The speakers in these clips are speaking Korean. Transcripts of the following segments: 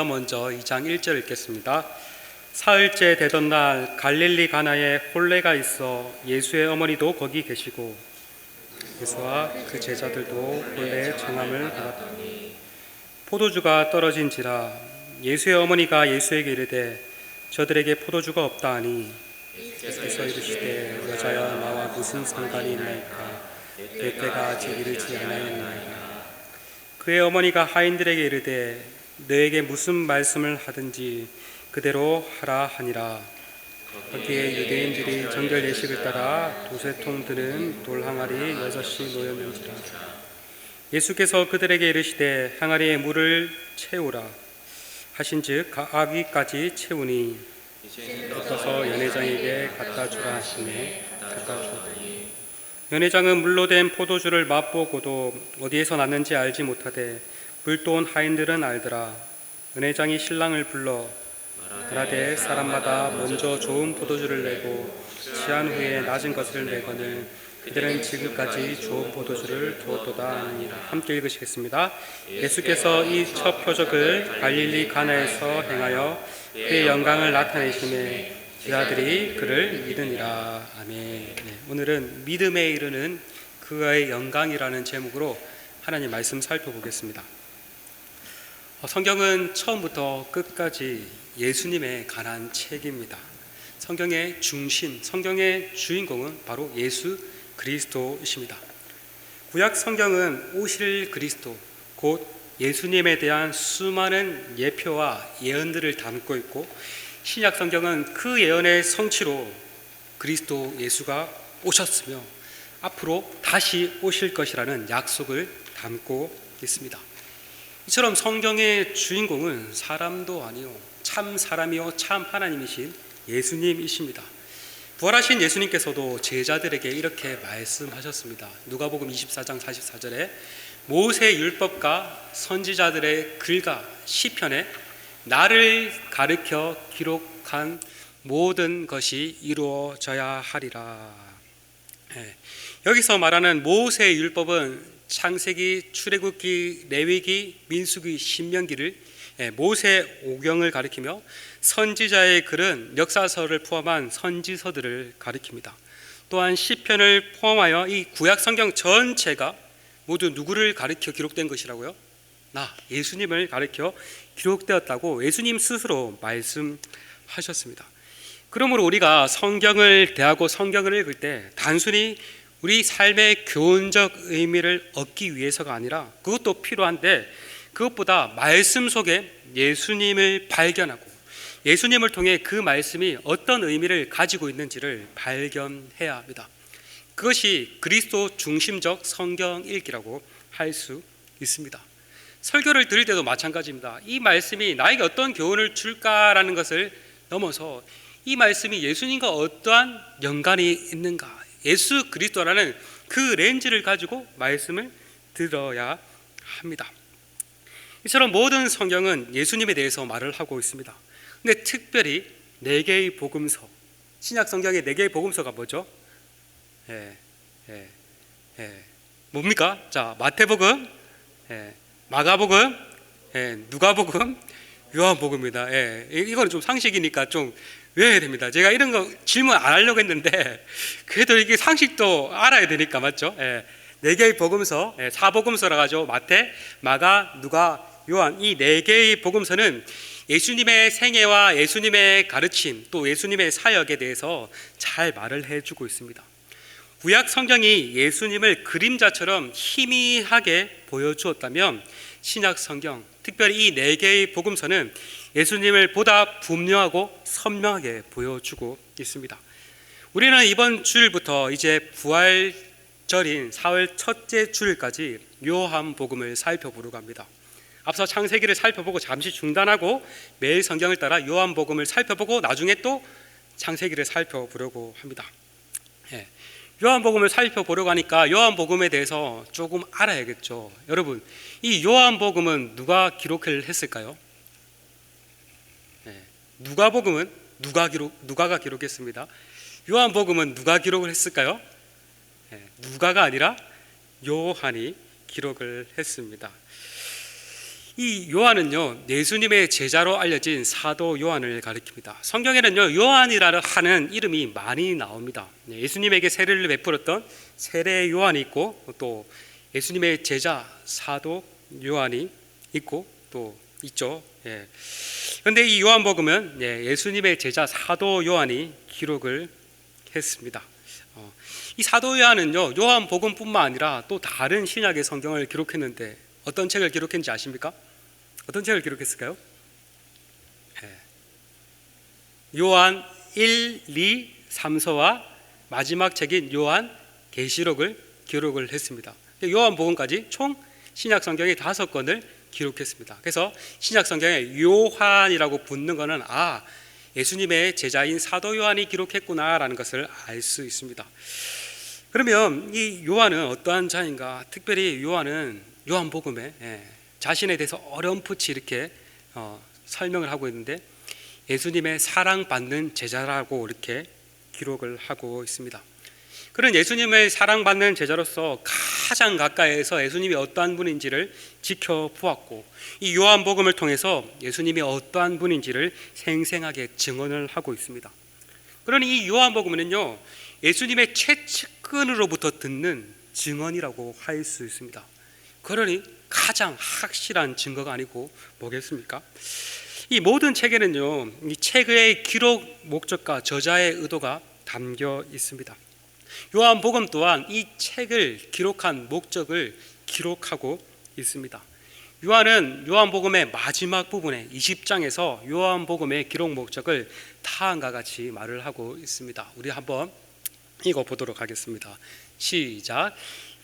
먼저 2장 1절 읽겠습니다. 사흘째 되던 날 갈릴리 가나에 혼례가 있어 예수의 어머니도 거기 계시고 예수와 그 제자들도 혼례의 청함을 받았더니 포도주가 떨어진지라 예수의 어머니가 예수에게 이르되 저들에게 포도주가 없다 하니 예수께서 이르시되 여자여 나와 무슨 상관이 있나이까 내 때가 아직 이르지 않았나이까. 그의 어머니가 하인들에게 이르되 너에게 무슨 말씀을 하든지 그대로 하라 하니라. 거기에 유대인들이 정결 예식을 따라 도세통 드는 돌 항아리 6이 놓였는지라. 예수께서 그들에게 이르시되 항아리에 물을 채우라 하신즉 아귀까지 채우니 덮어서 연회장에게 갖다 주라 하시매 갖다 주었더니 연회장은 물로 된 포도주를 맛보고도 어디에서 났는지 알지 못하되 물도 온 하인들은 알더라. 연회장이 신랑을 불러 말하되 사람마다 먼저 좋은 포도주를 내고 취한 후에 낮은 것을 내거늘 그들은 지금까지 좋은 포도주를 두었도다 하니라. 함께 읽으시겠습니다. 예수께서 이 첫 표적을 갈릴리 가나에서 행하여 그의 영광을 나타내시매 제자들이 그를 믿으니라. 아멘. 오늘은 믿음에 이르는 그의 영광이라는 제목으로 하나님 말씀 살펴보겠습니다. 성경은 처음부터 끝까지 예수님에 관한 책입니다. 성경의 중심, 성경의 주인공은 바로 예수 그리스도이십니다. 구약 성경은 오실 그리스도, 곧 예수님에 대한 수많은 예표와 예언들을 담고 있고, 신약 성경은 그 예언의 성취로 그리스도 예수가 오셨으며 앞으로 다시 오실 것이라는 약속을 담고 있습니다. 이처럼 성경의 주인공은 사람도 아니요 참 사람이요 참 하나님이신 예수님이십니다. 부활하신 예수님께서도 제자들에게 이렇게 말씀하셨습니다. 누가복음 24장 44절에 모세 율법과 선지자들의 글과 시편에 나를 가르쳐 기록한 모든 것이 이루어져야 하리라. 여기서 말하는 모세 율법은 창세기, 출애굽기, 레위기, 민수기, 신명기를 모세 오경을 가리키며 선지자의 글은 역사서를 포함한 선지서들을 가리킵니다. 또한 시편을 포함하여 이 구약 성경 전체가 모두 누구를 가리켜 기록된 것이라고요? 나 예수님을 가리켜 기록되었다고 예수님 스스로 말씀하셨습니다. 그러므로 우리가 성경을 대하고 성경을 읽을 때 단순히 우리 삶의 교훈적 의미를 얻기 위해서가 아니라 그것도 필요한데 그것보다 말씀 속에 예수님을 발견하고 예수님을 통해 그 말씀이 어떤 의미를 가지고 있는지를 발견해야 합니다. 그것이 그리스도 중심적 성경 읽기라고 할 수 있습니다. 설교를 드릴 때도 마찬가지입니다. 이 말씀이 나에게 어떤 교훈을 줄까라는 것을 넘어서 이 말씀이 예수님과 어떠한 연관이 있는가, 예수 그리스도라는 그 렌즈를 가지고 말씀을 들어야 합니다. 이처럼 모든 성경은 예수님에 대해서 말을 하고 있습니다. 근데 특별히 4개의 복음서, 신약 성경의 4개의 복음서가 뭐죠? 뭡니까? 자, 마태복음, 마가복음, 누가복음, 요한복음입니다. 이거는 좀 상식이니까 좀 외워야 됩니다. 제가 이런 거 질문 안 하려고 했는데 그래도 이게 상식도 알아야 되니까, 맞죠? 4개의 복음서, 4복음서라 하죠. 마태, 마가, 누가, 요한, 이 4개의 복음서는 예수님의 생애와 예수님의 가르침, 또 예수님의 사역에 대해서 잘 말을 해주고 있습니다. 구약 성경이 예수님을 그림자처럼 희미하게 보여주었다면 신약 성경, 특별히 이 4개의 복음서는 예수님을 보다 분명하고 선명하게 보여주고 있습니다. 우리는 이번 주일부터 이제 부활절인 4월 첫째 주일까지 요한복음을 살펴보려고 합니다. 앞서 창세기를 살펴보고 잠시 중단하고 매일 성경을 따라 요한복음을 살펴보고 나중에 또 창세기를 살펴보려고 합니다. 요한복음을 살펴보려고 하니까 요한복음에 대해서 조금 알아야겠죠. 여러분, 이 요한복음은 누가 기록을 했을까요? 누가복음은 누가가 기록했습니다. 요한복음은 누가 기록을 했을까요? 누가가 아니라 요한이 기록을 했습니다. 이 요한은요, 예수님의 제자로 알려진 사도 요한을 가리킵니다. 성경에는요, 요한이라는 하는 이름이 많이 나옵니다. 예수님에게 세례를 베풀었던 세례 요한이 있고, 또 예수님의 제자 사도 요한이 있고 또 있죠. 그런데 이 요한복음은 예수님의 제자 사도 요한이 기록을 했습니다. 이 사도 요한은요, 요한복음뿐만 아니라 또 다른 신약의 성경을 기록했는데 어떤 책을 기록했는지 아십니까? 어떤 책을 기록했을까요? 요한 1, 2, 3서와 마지막 책인 요한 계시록을 기록을 했습니다. 요한복음까지 총 신약 성경의 5권을 기록했습니다. 그래서 신약 성경에 요한이라고 붙는 것은 예수님의 제자인 사도 요한이 기록했구나라는 것을 알 수 있습니다. 그러면 이 요한은 어떠한 자인가? 특별히 요한은 요한복음에 자신에 대해서 어렴풋이 이렇게 설명을 하고 있는데 예수님의 사랑받는 제자라고 이렇게 기록을 하고 있습니다. 그런 예수님의 사랑받는 제자로서 가장 가까이에서 예수님이 어떠한 분인지를 지켜보았고, 이 요한복음을 통해서 예수님이 어떠한 분인지를 생생하게 증언을 하고 있습니다. 그러니 이 요한복음은요, 예수님의 최측근으로부터 듣는 증언이라고 할 수 있습니다. 그러니 가장 확실한 증거가 아니고 뭐겠습니까? 이 모든 책에는요, 이 책의 기록 목적과 저자의 의도가 담겨 있습니다. 요한복음 또한 이 책을 기록한 목적을 기록하고 있습니다. 요한은 요한복음의 마지막 부분에 20장에서 요한복음의 기록 목적을 다음과 같이 말을 하고 있습니다. 우리 한번 읽어보도록 하겠습니다. 시작.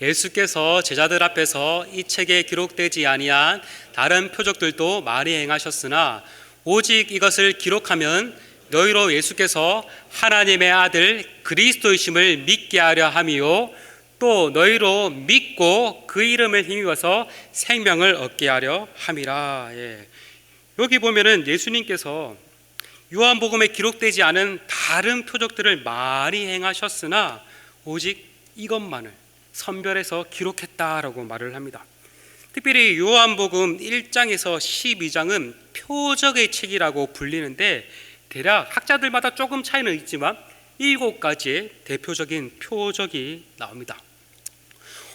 예수께서 제자들 앞에서 이 책에 기록되지 아니한 다른 표적들도 많이 행하셨으나 오직 이것을 기록하면 너희로 예수께서 하나님의 아들 그리스도이심을 믿게 하려 함이요 또 너희로 믿고 그 이름을 힘입어서 생명을 얻게 하려 함이라. 여기 보면은 예수님께서 요한복음에 기록되지 않은 다른 표적들을 많이 행하셨으나 오직 이것만을 선별해서 기록했다라고 말을 합니다. 특별히 요한복음 1장에서 12장은 표적의 책이라고 불리는데 대략 학자들마다 조금 차이는 있지만 7가지의 대표적인 표적이 나옵니다.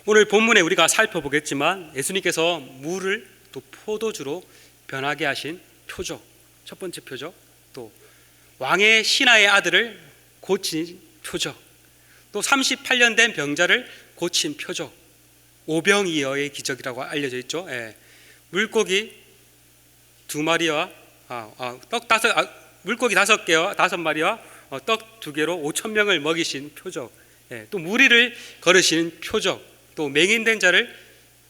오늘 본문에 우리가 살펴보겠지만 예수님께서 물을 또 포도주로 변하게 하신 표적, 첫 번째 표적, 또 왕의 신하의 아들을 고친 표적, 또 38년 된 병자를 고친 표적, 오병이어의 기적이라고 알려져 있죠. 물고기 2마리와 물고기 5개와 5마리와 떡 2개로 5,000명을 먹이신 표적, 또 무리를 걸으신 표적, 또 맹인된 자를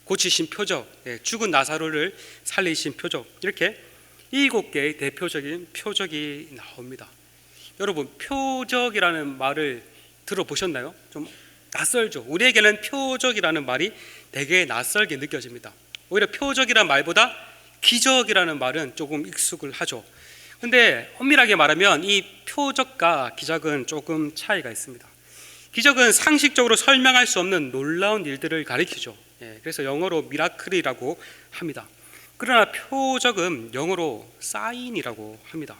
고치신 표적, 죽은 나사로를 살리신 표적, 이렇게 7개의 대표적인 표적이 나옵니다. 여러분, 표적이라는 말을 들어보셨나요? 좀 낯설죠. 우리에게는 표적이라는 말이 되게 낯설게 느껴집니다. 오히려 표적이라는 말보다 기적이라는 말은 조금 익숙을 하죠. 근데 엄밀하게 말하면 이 표적과 기적은 조금 차이가 있습니다. 기적은 상식적으로 설명할 수 없는 놀라운 일들을 가리키죠. 그래서 영어로 미라클이라고 합니다. 그러나 표적은 영어로 사인이라고 합니다.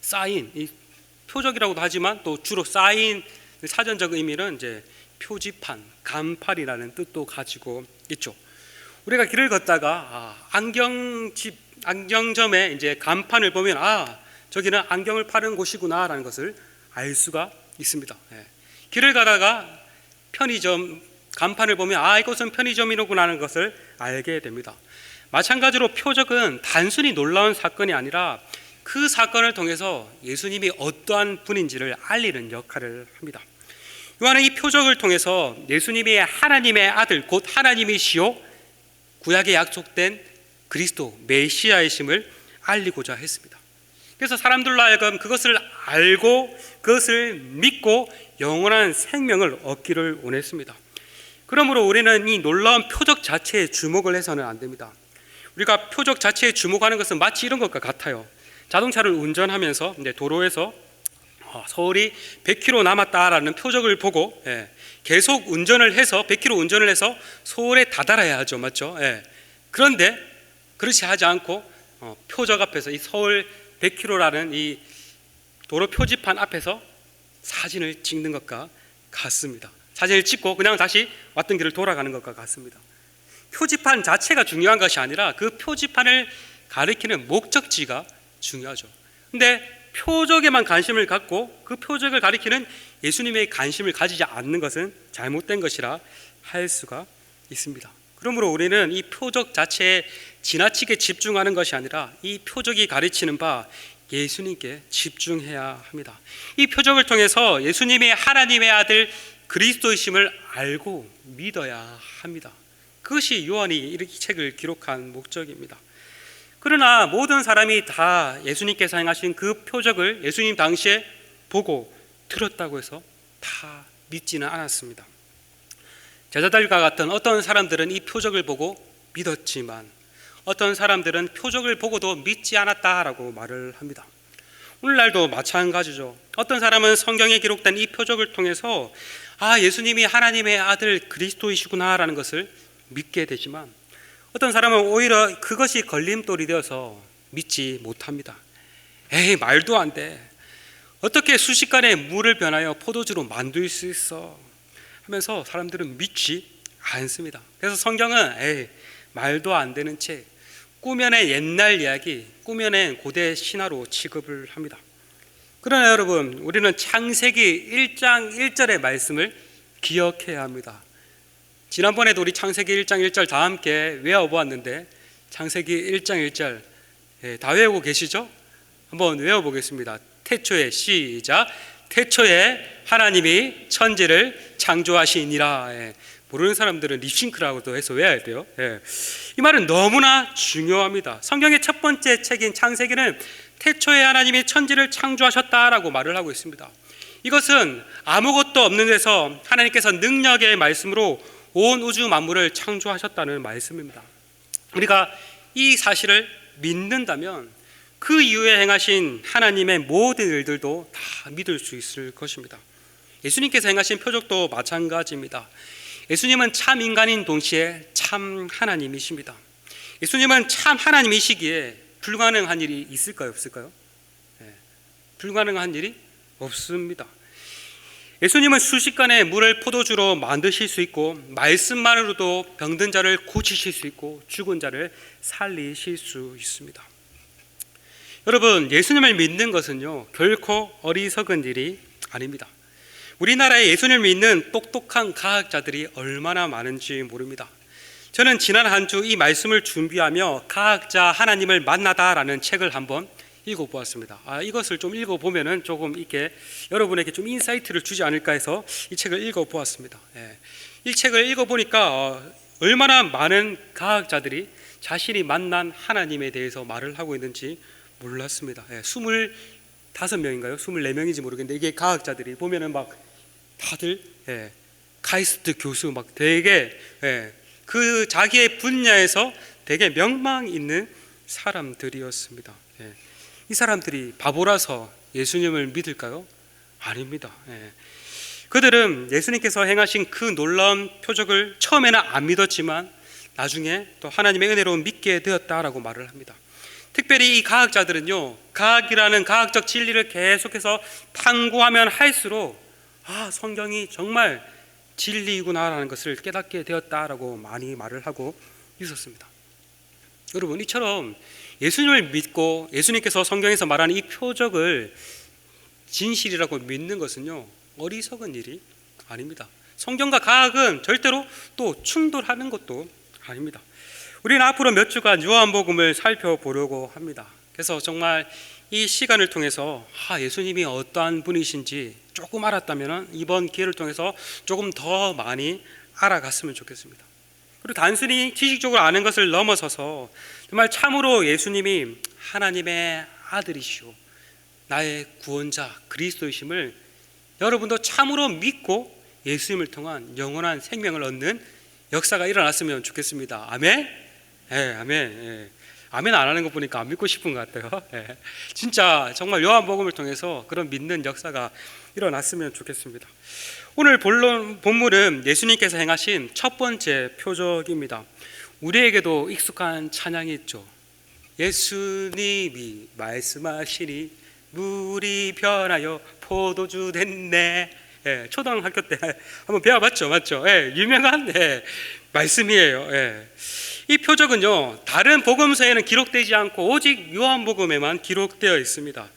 사인, 이 표적이라고도 하지만 또 주로 사인 사전적 의미는 이제 표지판, 간판이라는 뜻도 가지고 있죠. 우리가 길을 걷다가 안경점에 이제 간판을 보면 저기는 안경을 파는 곳이구나라는 것을 알 수가 있습니다. 길을 가다가 편의점 간판을 보면 이곳은 편의점이로구나 하는 것을 알게 됩니다. 마찬가지로 표적은 단순히 놀라운 사건이 아니라 그 사건을 통해서 예수님이 어떠한 분인지를 알리는 역할을 합니다. 요한은 이 표적을 통해서 예수님이 하나님의 아들 곧 하나님이시요 구약에 약속된 그리스도 메시아이심을 알리고자 했습니다. 그래서 사람들로 하여금 그것을 알고 그것을 믿고 영원한 생명을 얻기를 원했습니다. 그러므로 우리는 이 놀라운 표적 자체에 주목을 해서는 안 됩니다. 우리가 표적 자체에 주목하는 것은 마치 이런 것과 같아요. 자동차를 운전하면서 도로에서 서울이 100km 남았다라는 표적을 보고 계속 운전을 해서 100km 운전을 해서 서울에 다다라야 하죠, 맞죠? 그런데 그렇지 하지 않고 표적 앞에서 이 서울 100km라는 이 도로 표지판 앞에서 사진을 찍는 것과 같습니다. 사진을 찍고 그냥 다시 왔던 길을 돌아가는 것과 같습니다. 표지판 자체가 중요한 것이 아니라 그 표지판을 가리키는 목적지가 중요하죠. 근데 표적에만 관심을 갖고 그 표적을 가리키는 예수님의 관심을 가지지 않는 것은 잘못된 것이라 할 수가 있습니다. 그러므로 우리는 이 표적 자체에 지나치게 집중하는 것이 아니라 이 표적이 가르치는 바 예수님께 집중해야 합니다. 이 표적을 통해서 예수님이 하나님의 아들 그리스도이심을 알고 믿어야 합니다. 그것이 요한이 이 책을 기록한 목적입니다. 그러나 모든 사람이 다 예수님께서 행하신 그 표적을 예수님 당시에 보고 들었다고 해서 다 믿지는 않았습니다. 제자들과 같은 어떤 사람들은 이 표적을 보고 믿었지만 어떤 사람들은 표적을 보고도 믿지 않았다라고 말을 합니다. 오늘날도 마찬가지죠. 어떤 사람은 성경에 기록된 이 표적을 통해서 예수님이 하나님의 아들 그리스도이시구나라는 것을 믿게 되지만 어떤 사람은 오히려 그것이 걸림돌이 되어서 믿지 못합니다. 에이, 말도 안 돼. 어떻게 순식간에 물을 변하여 포도주로 만들 수 있어? 하면서 사람들은 믿지 않습니다. 그래서 성경은 말도 안 되는 책, 꾸며낸 옛날 이야기, 꾸며낸 고대 신화로 취급을 합니다. 그러나 여러분, 우리는 창세기 1장 1절의 말씀을 기억해야 합니다. 지난번에도 우리 창세기 1장 1절 다 함께 외워보았는데 창세기 1장 1절 다 외우고 계시죠? 한번 외워보겠습니다. 태초에 시작. 태초에 하나님이 천지를 창조하시니라. 모르는 사람들은 립싱크라고도 해서 외워야 돼요. 이 말은 너무나 중요합니다. 성경의 첫 번째 책인 창세기는 태초에 하나님이 천지를 창조하셨다라고 말을 하고 있습니다. 이것은 아무것도 없는 데서 하나님께서 능력의 말씀으로 온 우주 만물을 창조하셨다는 말씀입니다. 우리가 이 사실을 믿는다면 그 이후에 행하신 하나님의 모든 일들도 다 믿을 수 있을 것입니다. 예수님께서 행하신 표적도 마찬가지입니다. 예수님은 참 인간인 동시에 참 하나님이십니다. 예수님은 참 하나님이시기에 불가능한 일이 있을까요? 없을까요? 불가능한 일이 없습니다. 예수님은 순식간에 물을 포도주로 만드실 수 있고 말씀만으로도 병든 자를 고치실 수 있고 죽은 자를 살리실 수 있습니다. 여러분, 예수님을 믿는 것은요 결코 어리석은 일이 아닙니다. 우리나라에 예수님을 믿는 똑똑한 과학자들이 얼마나 많은지 모릅니다. 저는 지난 한 주 이 말씀을 준비하며 과학자 하나님을 만나다라는 책을 한번 읽어보았습니다. 이것을 좀 읽어보면은 조금 이렇게 여러분에게 좀 인사이트를 주지 않을까 해서 이 책을 읽어보았습니다. 이 책을 읽어보니까 얼마나 많은 과학자들이 자신이 만난 하나님에 대해서 말을 하고 있는지 몰랐습니다. 25명인가요? 24명인지 모르겠는데 이게 과학자들이 보면은 막 다들 카이스트 교수 막 되게 그 자기의 분야에서 되게 명망 있는 사람들이었습니다. 이 사람들이 바보라서 예수님을 믿을까요? 아닙니다. 그들은 예수님께서 행하신 그 놀라운 표적을 처음에는 안 믿었지만 나중에 또 하나님의 은혜로 믿게 되었다라고 말을 합니다. 특별히 이 과학자들은요 과학이라는 과학적 진리를 계속해서 탐구하면 할수록 성경이 정말 진리이구나라는 것을 깨닫게 되었다라고 많이 말을 하고 있었습니다. 여러분, 이처럼 예수님을 믿고 예수님께서 성경에서 말하는 이 표적을 진실이라고 믿는 것은요 어리석은 일이 아닙니다. 성경과 과학은 절대로 또 충돌하는 것도 아닙니다. 우리는 앞으로 몇 주간 요한복음을 살펴보려고 합니다. 그래서 정말 이 시간을 통해서 예수님이 어떠한 분이신지 조금 알았다면 이번 기회를 통해서 조금 더 많이 알아갔으면 좋겠습니다. 그리고 단순히 지식적으로 아는 것을 넘어서서 정말 참으로 예수님이 하나님의 아들이시오 나의 구원자 그리스도이심을 여러분도 참으로 믿고 예수님을 통한 영원한 생명을 얻는 역사가 일어났으면 좋겠습니다. 아멘? 아멘. 아멘 안 하는 거 보니까 안 믿고 싶은 것 같아요. 진짜 정말 요한복음을 통해서 그런 믿는 역사가 일어났으면 좋겠습니다. 오늘 본문은 예수님께서 행하신 첫 번째 표적입니다. 우리에게도 익숙한 찬양이 있죠. 예수님이 말씀하시니 물이 변하여 포도주 됐네. 예, 초등학교 때 한번 배워봤죠, 맞죠? 예, 유명한 말씀이에요. 이 표적은요, 다른 복음서에는 기록되지 않고 오직 요한복음에만 기록되어 있습니다.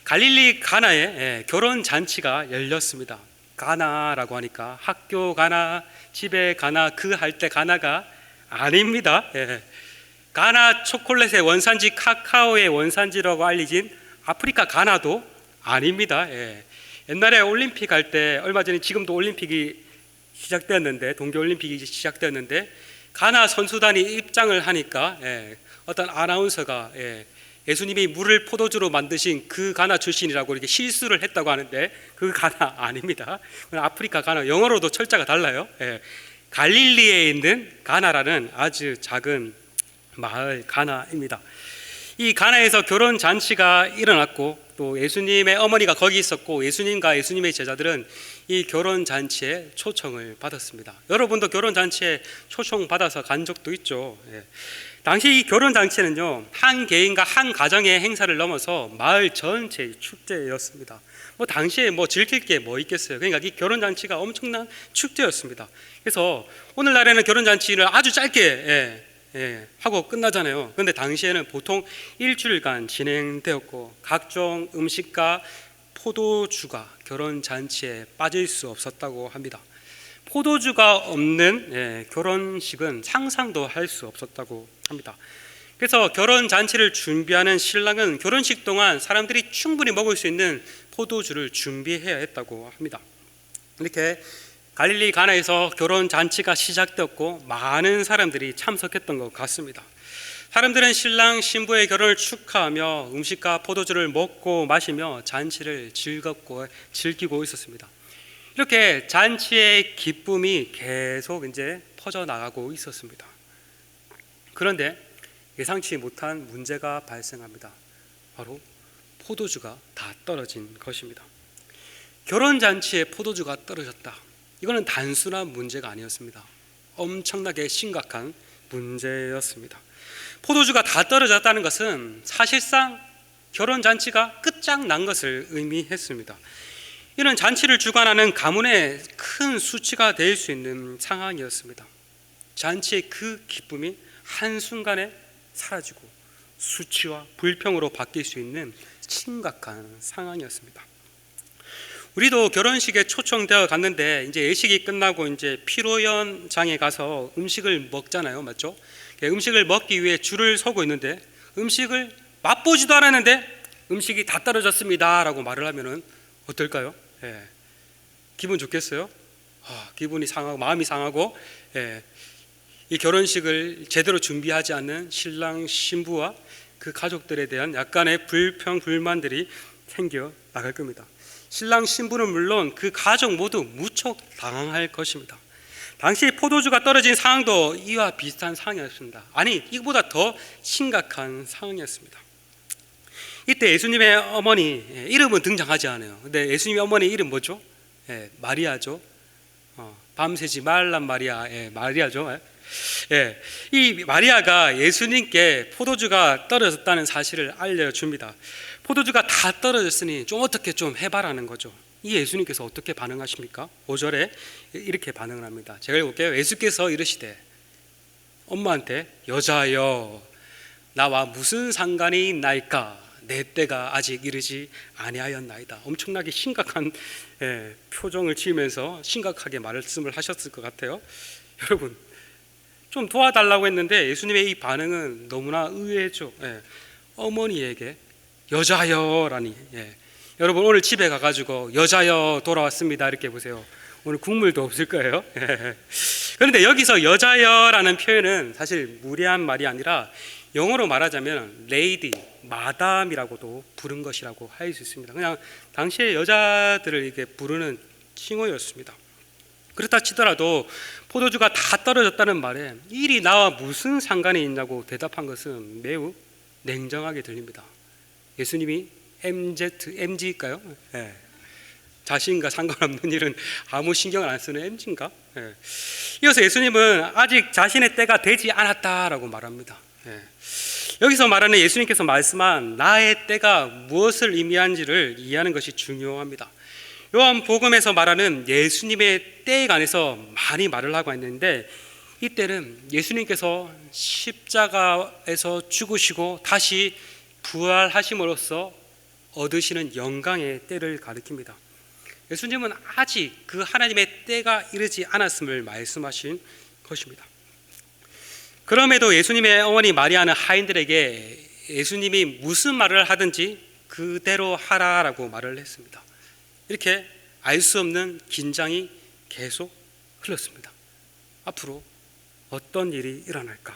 갈릴리 가나에 결혼 잔치가 열렸습니다. 가나라고 하니까 학교 가나, 집에 가나, 그 할 때 가나가 아닙니다. 가나 초콜릿의 원산지, 카카오의 원산지라고 알려진 아프리카 가나도 아닙니다. 옛날에 올림픽 할 때, 얼마 전에 지금도 올림픽이 시작되었는데, 동계올림픽이 시작되었는데 가나 선수단이 입장을 하니까 어떤 아나운서가 예수님이 물을 포도주로 만드신 그 가나 출신이라고 이렇게 실수를 했다고 하는데 그 가나 아닙니다. 아프리카 가나, 영어로도 철자가 달라요. 갈릴리에 있는 가나라는 아주 작은 마을 가나입니다. 이 가나에서 결혼 잔치가 일어났고 또 예수님의 어머니가 거기 있었고 예수님과 예수님의 제자들은 이 결혼 잔치에 초청을 받았습니다. 여러분도 결혼 잔치에 초청 받아서 간 적도 있죠. 당시 이 결혼 잔치는요, 한 개인과 한 가정의 행사를 넘어서 마을 전체의 축제였습니다. 당시에 즐길 게 뭐 있겠어요. 그러니까 이 결혼 잔치가 엄청난 축제였습니다. 그래서 오늘날에는 결혼 잔치를 아주 짧게 하고 끝나잖아요. 그런데 당시에는 보통 일주일간 진행되었고 각종 음식과 포도주가 결혼 잔치에 빠질 수 없었다고 합니다. 포도주가 없는 결혼식은 상상도 할 수 없었다고 합니다. 그래서 결혼 잔치를 준비하는 신랑은 결혼식 동안 사람들이 충분히 먹을 수 있는 포도주를 준비해야 했다고 합니다. 이렇게 갈릴리 가나에서 결혼 잔치가 시작되었고 많은 사람들이 참석했던 것 같습니다. 사람들은 신랑 신부의 결혼을 축하하며 음식과 포도주를 먹고 마시며 잔치를 즐겁고 즐기고 있었습니다. 이렇게 잔치의 기쁨이 계속 이제 퍼져나가고 있었습니다. 그런데 예상치 못한 문제가 발생합니다. 바로 포도주가 다 떨어진 것입니다. 결혼 잔치에 포도주가 떨어졌다. 이거는 단순한 문제가 아니었습니다. 엄청나게 심각한 문제였습니다. 포도주가 다 떨어졌다는 것은 사실상 결혼 잔치가 끝장난 것을 의미했습니다. 이는 잔치를 주관하는 가문의 큰 수치가 될 수 있는 상황이었습니다. 잔치의 그 기쁨이 한순간에 사라지고 수치와 불평으로 바뀔 수 있는 심각한 상황이었습니다. 우리도 결혼식에 초청되어 갔는데 이제 예식이 끝나고 이제 피로연장에 가서 음식을 먹잖아요, 맞죠? 음식을 먹기 위해 줄을 서고 있는데 음식을 맛보지도 않았는데 음식이 다 떨어졌습니다라고 말을 하면은 어떨까요? 기분 좋겠어요? 기분이 상하고 마음이 상하고 이 결혼식을 제대로 준비하지 않는 신랑 신부와 그 가족들에 대한 약간의 불평 불만들이 생겨 나갈 겁니다. 신랑 신부는 물론 그 가족 모두 무척 당황할 것입니다. 당시 포도주가 떨어진 상황도 이와 비슷한 상황이었습니다. 아니, 이보다 더 심각한 상황이었습니다. 이때 예수님의 어머니 이름은 등장하지 않아요. 근데 예수님의 어머니 이름 뭐죠? 마리아죠. 밤새지 말란 마리아, 마리아죠. 이 마리아가 예수님께 포도주가 떨어졌다는 사실을 알려줍니다. 포도주가 다 떨어졌으니 좀 어떻게 좀 해봐라는 거죠. 이 예수님께서 어떻게 반응하십니까? 5절에 이렇게 반응을 합니다. 제가 읽을게요. 예수께서 이르시되 엄마한테 여자여 나와 무슨 상관이 있나이까 내 때가 아직 이르지 아니하였나이다. 엄청나게 심각한 표정을 지으면서 심각하게 말씀을 하셨을 것 같아요. 여러분 좀 도와달라고 했는데 예수님의 이 반응은 너무나 의외죠. 어머니에게 여자여라니. 여러분 오늘 집에 가가지고 여자여 돌아왔습니다 이렇게 보세요. 오늘 국물도 없을 거예요. 그런데 여기서 여자여라는 표현은 사실 무례한 말이 아니라 영어로 말하자면 레이디, 마담이라고도 부른 것이라고 할 수 있습니다. 그냥 당시의 여자들을 이렇게 부르는 칭호였습니다. 그렇다 치더라도 포도주가 다 떨어졌다는 말에 일이 나와 무슨 상관이 있냐고 대답한 것은 매우 냉정하게 들립니다. 예수님이 MZ일까요? 자신과 상관없는 일은 아무 신경을 안 쓰는 MZ인가? 이어서 예수님은 아직 자신의 때가 되지 않았다라고 말합니다. 여기서 말하는 예수님께서 말씀한 나의 때가 무엇을 의미하는지를 이해하는 것이 중요합니다. 요한복음에서 말하는 예수님의 때에 관해서 많이 말을 하고 있는데, 이 때는 예수님께서 십자가에서 죽으시고 다시 부활하심으로써 얻으시는 영광의 때를 가리킵니다. 예수님은 아직 그 하나님의 때가 이르지 않았음을 말씀하신 것입니다. 그럼에도 예수님의 어머니 마리아는 하인들에게 예수님이 무슨 말을 하든지 그대로 하라라고 말을 했습니다. 이렇게 알 수 없는 긴장이 계속 흘렀습니다. 앞으로 어떤 일이 일어날까?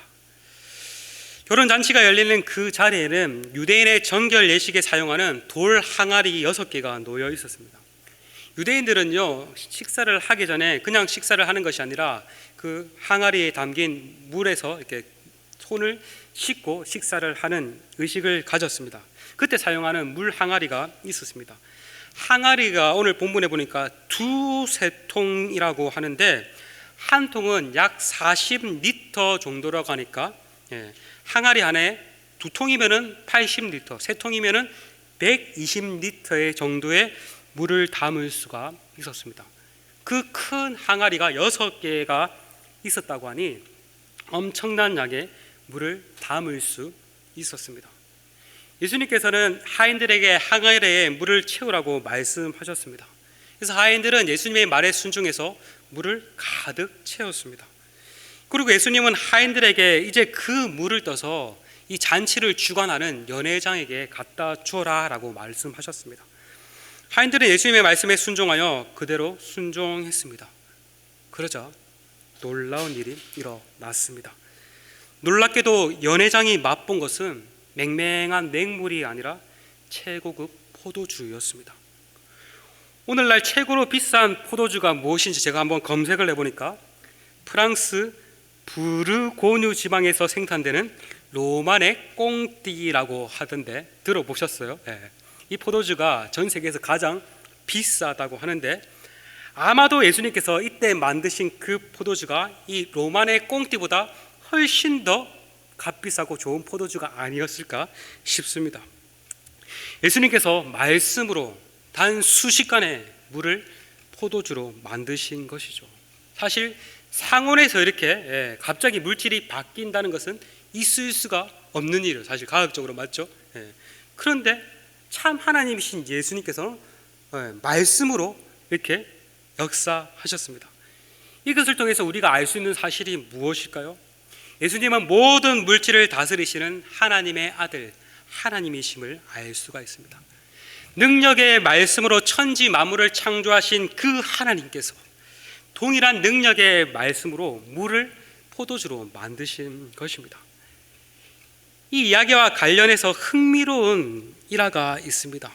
결혼잔치가 열리는 그 자리에는 유대인의 정결 예식에 사용하는 돌 항아리 6개가 놓여 있었습니다. 유대인들은요, 식사를 하기 전에 그냥 식사를 하는 것이 아니라 그 항아리에 담긴 물에서 이렇게 손을 씻고 식사를 하는 의식을 가졌습니다. 그때 사용하는 물 항아리가 있었습니다. 항아리가 오늘 본문에 보니까 2-3통이라고 하는데, 한 통은 약 40리터 정도라고 하니까 항아리 안에 2통이면은 80리터, 3통이면은 120리터의 정도의 물을 담을 수가 있었습니다. 그 큰 항아리가 6개가 있었다고 하니 엄청난 양의 물을 담을 수 있었습니다. 예수님께서는 하인들에게 항아리에 물을 채우라고 말씀하셨습니다. 그래서 하인들은 예수님의 말에 순종해서 물을 가득 채웠습니다. 그리고 예수님은 하인들에게 이제 그 물을 떠서 이 잔치를 주관하는 연회장에게 갖다 주어라 라고 말씀하셨습니다. 하인들은 예수님의 말씀에 순종하여 그대로 순종했습니다. 그러자 놀라운 일이 일어났습니다. 놀랍게도 연회장이 맛본 것은 맹맹한 맹물이 아니라 최고급 포도주였습니다. 오늘날 최고로 비싼 포도주가 무엇인지 제가 한번 검색을 해보니까 프랑스 부르고뉴 지방에서 생산되는 로마네 꽁띠라고 하던데 들어보셨어요? 이 포도주가 전 세계에서 가장 비싸다고 하는데, 아마도 예수님께서 이때 만드신 그 포도주가 이 로마네 꽁띠보다 훨씬 더 값비싸고 좋은 포도주가 아니었을까 싶습니다. 예수님께서 말씀으로 단 수시간에 물을 포도주로 만드신 것이죠. 사실 상온에서 이렇게 갑자기 물질이 바뀐다는 것은 있을 수가 없는 일이에요. 사실 과학적으로 맞죠? 그런데 참 하나님이신 예수님께서 말씀으로 이렇게 역사하셨습니다. 이것을 통해서 우리가 알 수 있는 사실이 무엇일까요? 예수님은 모든 물질을 다스리시는 하나님의 아들, 하나님이심을 알 수가 있습니다. 능력의 말씀으로 천지 만물을 창조하신 그 하나님께서 동일한 능력의 말씀으로 물을 포도주로 만드신 것입니다. 이 이야기와 관련해서 흥미로운 일화가 있습니다.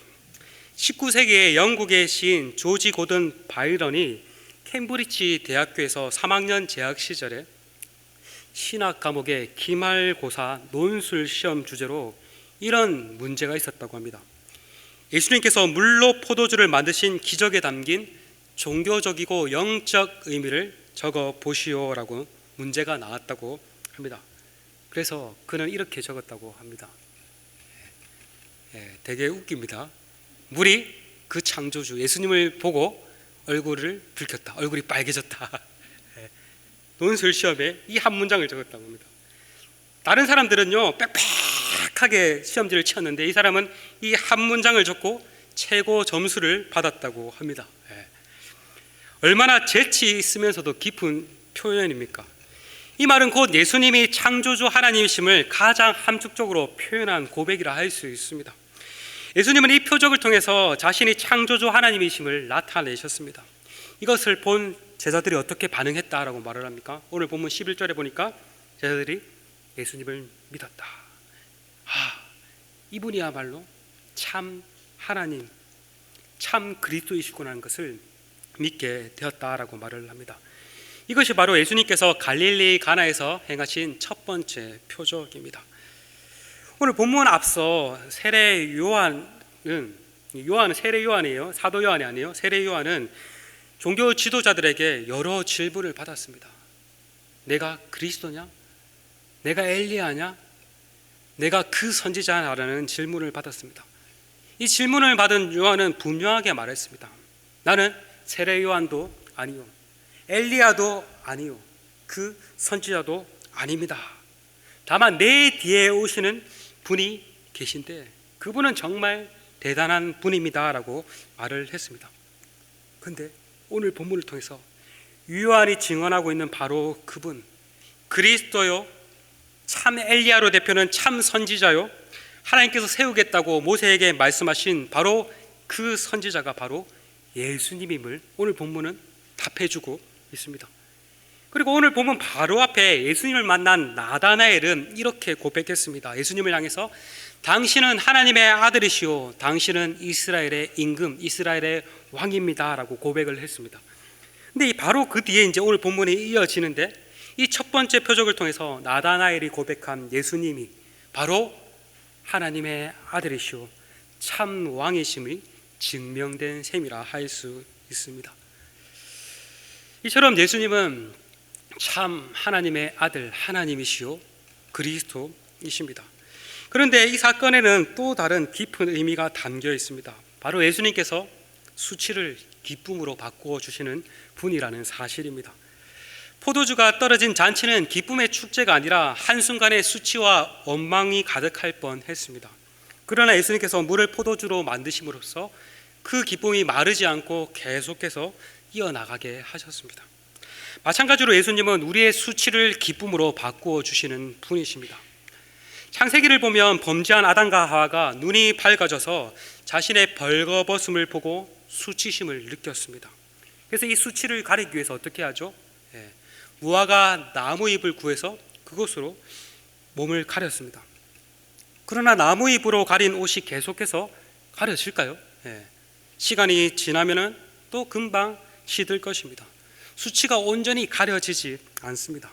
19세기에 영국의 시인 조지 고든 바이런이 캠브리지 대학교에서 3학년 재학 시절에 신학 과목의 기말고사 논술 시험 주제로 이런 문제가 있었다고 합니다. 예수님께서 물로 포도주를 만드신 기적에 담긴 종교적이고 영적 의미를 적어 보시오라고 문제가 나왔다고 합니다. 그래서 그는 이렇게 적었다고 합니다. 되게 웃깁니다. 물이 그 창조주 예수님을 보고 얼굴을 붉혔다. 얼굴이 빨개졌다. 논술 시험에 이 한 문장을 적었다고 합니다. 다른 사람들은요 빽빽하게 시험지를 치었는데 이 사람은 이 한 문장을 적고 최고 점수를 받았다고 합니다. 얼마나 재치 있으면서도 깊은 표현입니까? 이 말은 곧 예수님이 창조주 하나님이심을 가장 함축적으로 표현한 고백이라 할 수 있습니다. 예수님은 이 표적을 통해서 자신이 창조주 하나님이심을 나타내셨습니다. 이것을 본 제자들이 어떻게 반응했다라고 말을 합니까? 오늘 본문 11절에 보니까 제자들이 예수님을 믿었다. 이분이야말로 참 하나님, 참 그리스도이시구나 하는 것을 믿게 되었다라고 말을 합니다. 이것이 바로 예수님께서 갈릴리 가나에서 행하신 첫 번째 표적입니다. 오늘 본문 앞서 세례 요한은 요한은 세례 요한이에요. 사도 요한이 아니에요. 세례 요한은 종교 지도자들에게 여러 질문을 받았습니다. 내가 그리스도냐? 내가 엘리야냐? 내가 그 선지자냐라는 질문을 받았습니다. 이 질문을 받은 요한은 분명하게 말했습니다. 나는 세례 요한도 아니요, 엘리야도 아니요, 그 선지자도 아닙니다. 다만 내 뒤에 오시는 분이 계신데 그분은 정말 대단한 분입니다 라고 말을 했습니다. 그런데 오늘 본문을 통해서 요한이 증언하고 있는 바로 그분, 그리스도요, 참 엘리야로 대표는 참 선지자요, 하나님께서 세우겠다고 모세에게 말씀하신 바로 그 선지자가 바로 예수님임을 오늘 본문은 답해주고 있습니다. 그리고 오늘 본문 바로 앞에 예수님을 만난 나다나엘은 이렇게 고백했습니다. 예수님을 향해서 당신은 하나님의 아들이시오, 당신은 이스라엘의 임금, 이스라엘의 왕입니다 라고 고백을 했습니다. 근데 바로 그 뒤에 이제 오늘 본문이 이어지는데 이 첫 번째 표적을 통해서 나다나엘이 고백한 예수님이 바로 하나님의 아들이시오, 참 왕이심이 증명된 셈이라 할 수 있습니다. 이처럼 예수님은 참 하나님의 아들, 하나님이시오, 그리스도이십니다. 그런데 이 사건에는 또 다른 깊은 의미가 담겨 있습니다. 바로 예수님께서 수치를 기쁨으로 바꾸어 주시는 분이라는 사실입니다. 포도주가 떨어진 잔치는 기쁨의 축제가 아니라 한순간의 수치와 원망이 가득할 뻔했습니다. 그러나 예수님께서 물을 포도주로 만드심으로써 그 기쁨이 마르지 않고 계속해서 이어나가게 하셨습니다. 마찬가지로 예수님은 우리의 수치를 기쁨으로 바꾸어 주시는 분이십니다. 창세기를 보면 범죄한 아담과 하와가 눈이 밝아져서 자신의 벌거벗음을 보고 수치심을 느꼈습니다. 그래서 이 수치를 가리기 위해서 어떻게 하죠? 무화과 나무잎을 구해서 그것으로 몸을 가렸습니다. 그러나 나무잎으로 가린 옷이 계속해서 가려질까요? 시간이 지나면 또 금방 시들 것입니다. 수치가 온전히 가려지지 않습니다.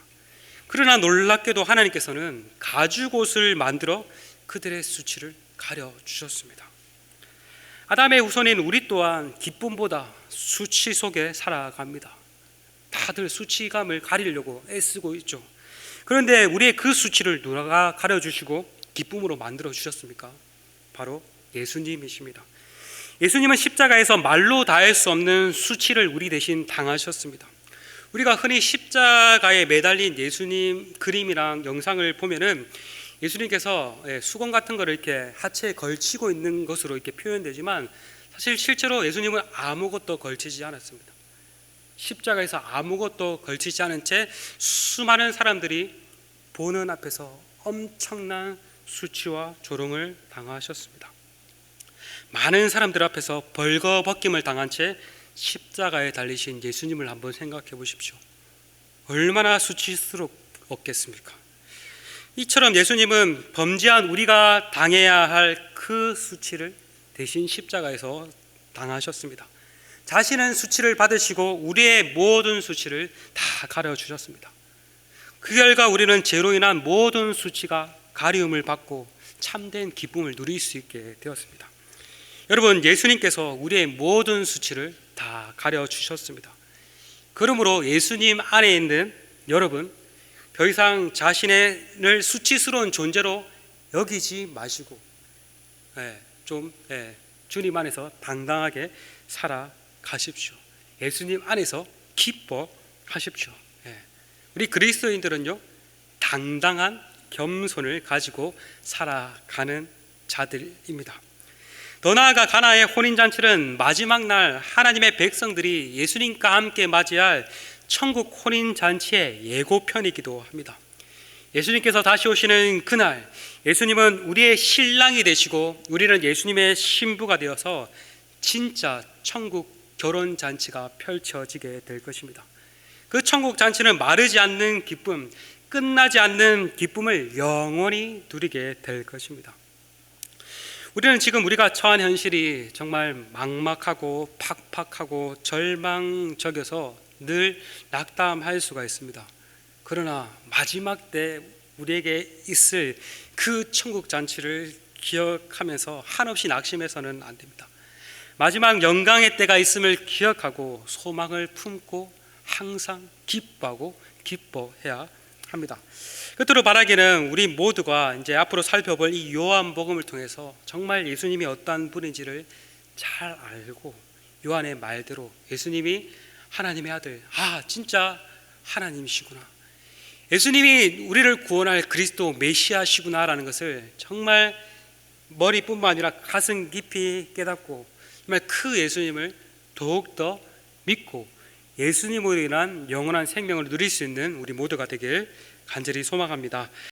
그러나 놀랍게도 하나님께서는 가죽옷을 만들어 그들의 수치를 가려주셨습니다. 아담의 후손인 우리 또한 기쁨보다 수치 속에 살아갑니다. 다들 수치감을 가리려고 애쓰고 있죠. 그런데 우리의 그 수치를 누가 가려주시고 기쁨으로 만들어 주셨습니까? 바로 예수님이십니다. 예수님은 십자가에서 말로 다할 수 없는 수치를 우리 대신 당하셨습니다. 우리가 흔히 십자가에 매달린 예수님 그림이랑 영상을 보면은 예수님께서 수건 같은 거를 이렇게 하체에 걸치고 있는 것으로 이렇게 표현되지만 사실 실제로 예수님은 아무것도 걸치지 않았습니다. 십자가에서 아무것도 걸치지 않은 채 수많은 사람들이 보는 앞에서 엄청난 수치와 조롱을 당하셨습니다. 많은 사람들 앞에서 벌거벗김을 당한 채 십자가에 달리신 예수님을 한번 생각해 보십시오. 얼마나 수치스럽겠습니까? 이처럼 예수님은 범죄한 우리가 당해야 할 그 수치를 대신 십자가에서 당하셨습니다. 자신은 수치를 받으시고 우리의 모든 수치를 다 가려주셨습니다. 그 결과 우리는 죄로 인한 모든 수치가 가리움을 받고 참된 기쁨을 누릴 수 있게 되었습니다. 여러분, 예수님께서 우리의 모든 수치를 다 가려주셨습니다. 그러므로 예수님 안에 있는 여러분, 더 이상 자신을 수치스러운 존재로 여기지 마시고 주님 안에서 당당하게 살아가십시오. 예수님 안에서 기뻐하십시오. 우리 그리스도인들은요, 당당한 겸손을 가지고 살아가는 자들입니다. 더 나아가 가나의 혼인잔치는 마지막 날 하나님의 백성들이 예수님과 함께 맞이할 천국 혼인잔치의 예고편이기도 합니다. 예수님께서 다시 오시는 그날, 예수님은 우리의 신랑이 되시고 우리는 예수님의 신부가 되어서 진짜 천국 결혼잔치가 펼쳐지게 될 것입니다. 그 천국 잔치는 마르지 않는 기쁨, 끝나지 않는 기쁨을 영원히 누리게 될 것입니다. 우리는 지금 우리가 처한 현실이 정말 막막하고 팍팍하고 절망적여서 늘 낙담할 수가 있습니다. 그러나 마지막 때 우리에게 있을 그 천국 잔치를 기억하면서 한없이 낙심해서는 안 됩니다. 마지막 영광의 때가 있음을 기억하고 소망을 품고 항상 기뻐해야 합니다. 끝으로 바라기는 우리 모두가 이제 앞으로 살펴볼 이 요한복음을 통해서 정말 예수님이 어떠한 분인지를 잘 알고 요한의 말대로 예수님이 하나님의 아들, 진짜 하나님이시구나, 예수님이 우리를 구원할 그리스도 메시아시구나라는 것을 정말 머리뿐만 아니라 가슴 깊이 깨닫고 정말 그 예수님을 더욱더 믿고 예수님으로 인한 영원한 생명을 누릴 수 있는 우리 모두가 되길 간절히 소망합니다.